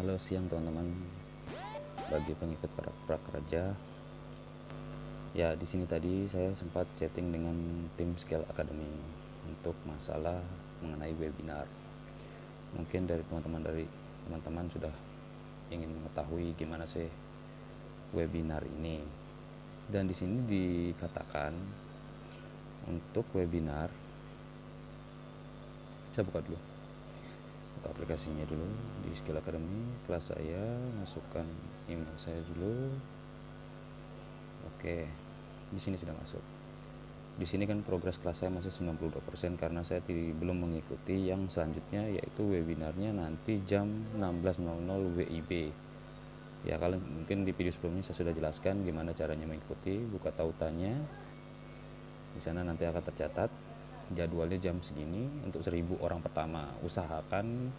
Halo siang teman-teman, bagi pengikut para prakerja. Ya, di sini tadi saya sempat chatting dengan tim Scale Academy untuk masalah mengenai webinar. Mungkin dari teman-teman sudah ingin mengetahui gimana sih webinar ini. Dan di sini dikatakan untuk webinar, saya buka aplikasinya dulu di Skill Academy, kelas saya, masukkan email saya dulu. Oke, di sini sudah masuk. Di sini kan progres kelas saya masih 92% karena saya belum mengikuti yang selanjutnya, yaitu webinarnya nanti jam 16.00 WIB. Ya, kalian mungkin di video sebelumnya saya sudah jelaskan gimana caranya mengikuti. Buka tautannya. Di sana nanti akan tercatat jadwalnya jam segini untuk 1000 orang pertama. Usahakan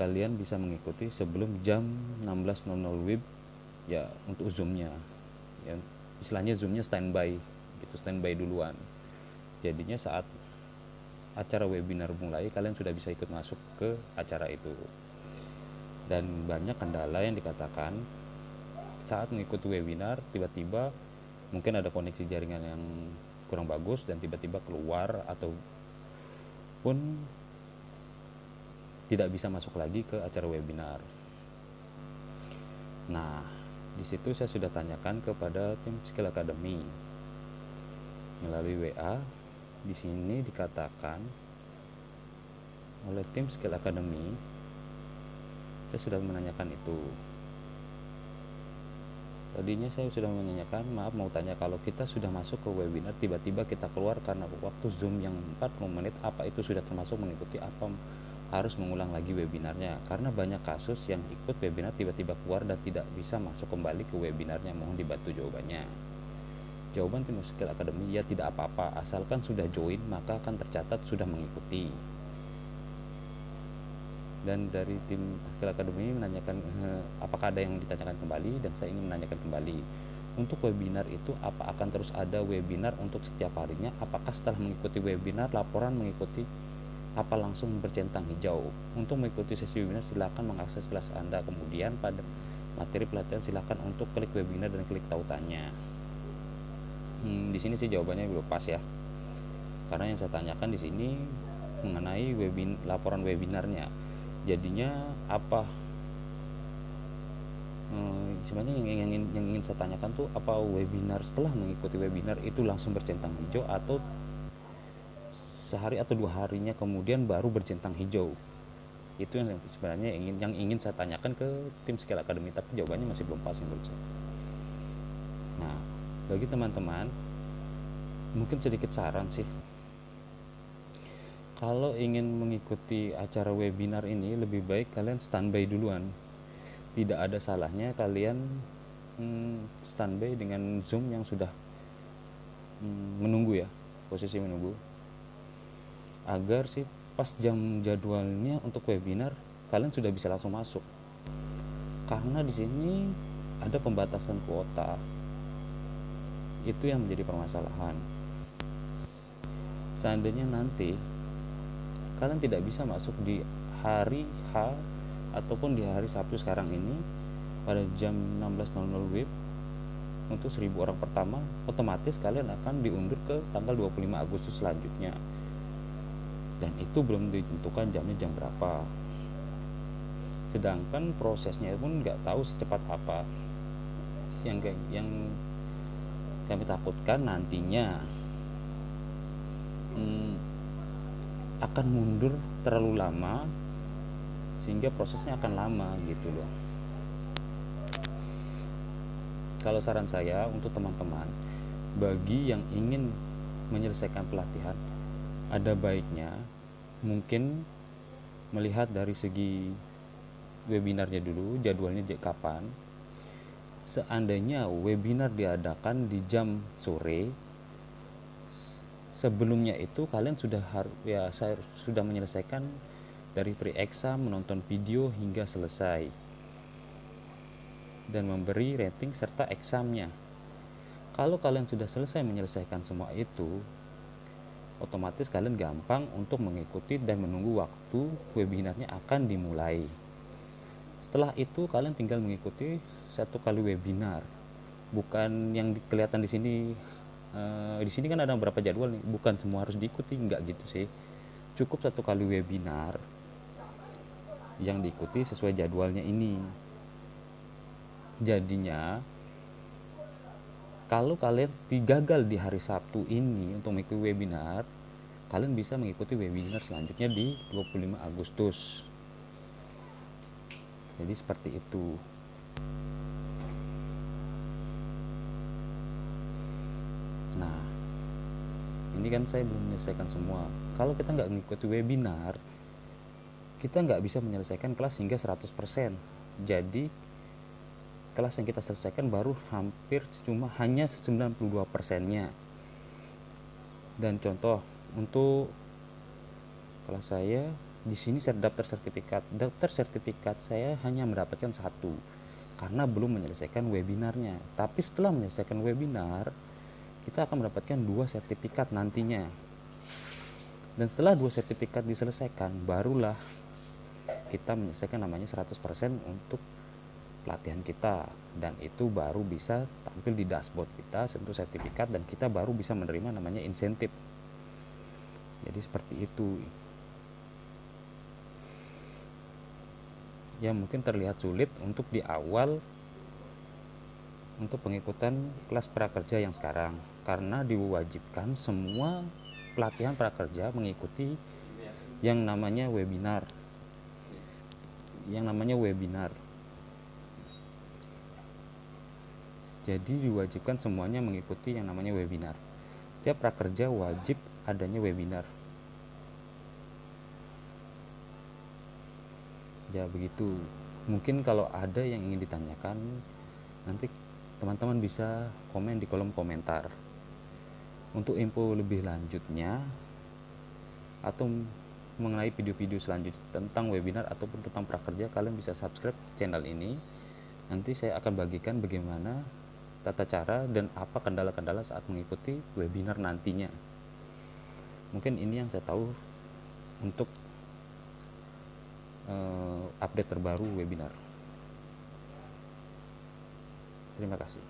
kalian bisa mengikuti sebelum jam 16.00 WIB ya, untuk zoomnya ya, istilahnya zoomnya standby gitu, standby duluan. Jadinya saat acara webinar mulai kalian sudah bisa ikut masuk ke acara itu. Dan banyak kendala yang dikatakan saat mengikuti webinar, tiba-tiba mungkin ada koneksi jaringan yang kurang bagus dan tiba-tiba keluar ataupun tidak bisa masuk lagi ke acara webinar. Nah, di situ saya sudah tanyakan kepada tim Skill Academy melalui WA. Di sini dikatakan oleh tim Skill Academy, saya sudah menanyakan itu. Tadinya saya sudah menanyakan, maaf mau tanya, kalau kita sudah masuk ke webinar tiba-tiba kita keluar karena waktu Zoom yang 40 menit, apa itu sudah termasuk mengikuti, apa harus mengulang lagi webinarnya? Karena banyak kasus yang ikut webinar tiba-tiba keluar dan tidak bisa masuk kembali ke webinarnya. Mohon dibantu jawabannya. Jawaban tim Skill Academy, ya tidak apa-apa, asalkan sudah join maka akan tercatat sudah mengikuti. Dan dari tim Skill Academy menanyakan apakah ada yang ditanyakan kembali, dan saya ingin menanyakan kembali. Untuk webinar itu, apa akan terus ada webinar untuk setiap harinya? Apakah setelah mengikuti webinar laporan mengikuti, apa langsung bercentang hijau? Untuk mengikuti sesi webinar silakan mengakses kelas Anda, kemudian pada materi pelatihan silakan untuk klik webinar dan klik tautannya. Di sini sih jawabannya belum pas ya, karena yang saya tanyakan di sini mengenai laporan webinarnya. Jadinya apa? Sebenarnya yang ingin saya tanyakan tuh, apa webinar setelah mengikuti webinar itu langsung bercentang hijau atau sehari atau 2 harinya kemudian baru bercentang hijau? Itu yang sebenarnya ingin saya tanyakan ke tim Skill Academy, tapi jawabannya masih belum pas menurut saya. Nah, bagi teman-teman mungkin sedikit saran sih, kalau ingin mengikuti acara webinar ini lebih baik kalian standby duluan. Tidak ada salahnya kalian standby dengan Zoom yang sudah menunggu ya, posisi menunggu, agar sih pas jam jadwalnya untuk webinar kalian sudah bisa langsung masuk. Karena di sini ada pembatasan kuota, itu yang menjadi permasalahan. Seandainya nanti kalian tidak bisa masuk di hari H ataupun di hari Sabtu sekarang ini pada jam 16.00 WIB untuk 1000 orang pertama, otomatis kalian akan diundur ke tanggal 25 Agustus selanjutnya, dan itu belum ditentukan jamnya jam berapa. Sedangkan prosesnya pun nggak tahu secepat apa. Yang kami takutkan nantinya akan mundur terlalu lama sehingga prosesnya akan lama gitu loh. Kalau saran saya untuk teman-teman, bagi yang ingin menyelesaikan pelatihan, ada baiknya mungkin melihat dari segi webinarnya dulu, jadwalnya kapan. Seandainya webinar diadakan di jam sore, sebelumnya itu kalian saya sudah menyelesaikan dari free exam, menonton video hingga selesai, dan memberi rating serta examnya. Kalau kalian sudah selesai menyelesaikan semua itu, otomatis kalian gampang untuk mengikuti dan menunggu waktu webinarnya akan dimulai. Setelah itu kalian tinggal mengikuti 1 kali webinar, bukan yang kelihatan di sini. Di sini kan ada beberapa jadwal nih, bukan semua harus diikuti, nggak gitu sih. Cukup 1 kali webinar yang diikuti sesuai jadwalnya ini. Jadinya kalau kalian gagal di hari Sabtu ini untuk mengikuti webinar, kalian bisa mengikuti webinar selanjutnya di 25 Agustus. Jadi seperti itu. Nah, ini kan saya belum menyelesaikan semua. Kalau kita nggak mengikuti webinar, kita nggak bisa menyelesaikan kelas hingga 100%. Jadi kelas yang kita selesaikan baru hanya 92%-nya. Dan contoh untuk kelas saya di sini daftar sertifikat saya hanya mendapatkan 1 karena belum menyelesaikan webinarnya. Tapi setelah menyelesaikan webinar, kita akan mendapatkan 2 sertifikat nantinya. Dan setelah 2 sertifikat diselesaikan, barulah kita menyelesaikan namanya 100% untuk pelatihan kita, dan itu baru bisa tampil di dashboard kita untuk sertifikat, dan kita baru bisa menerima namanya insentif. Jadi seperti itu. Ya mungkin terlihat sulit untuk di awal untuk pengikutan kelas prakerja yang sekarang, karena diwajibkan semua pelatihan prakerja mengikuti yang namanya webinar. Jadi diwajibkan semuanya mengikuti yang namanya webinar. Setiap prakerja wajib adanya webinar. Ya begitu. Mungkin kalau ada yang ingin ditanyakan, nanti teman-teman bisa komen di kolom komentar. Untuk info lebih lanjutnya atau mengenai video-video selanjutnya tentang webinar ataupun tentang prakerja, kalian bisa subscribe channel ini. Nanti saya akan bagikan bagaimana tata cara dan apa kendala-kendala saat mengikuti webinar nantinya. Mungkin ini yang saya tahu untuk update terbaru webinar. Terima kasih.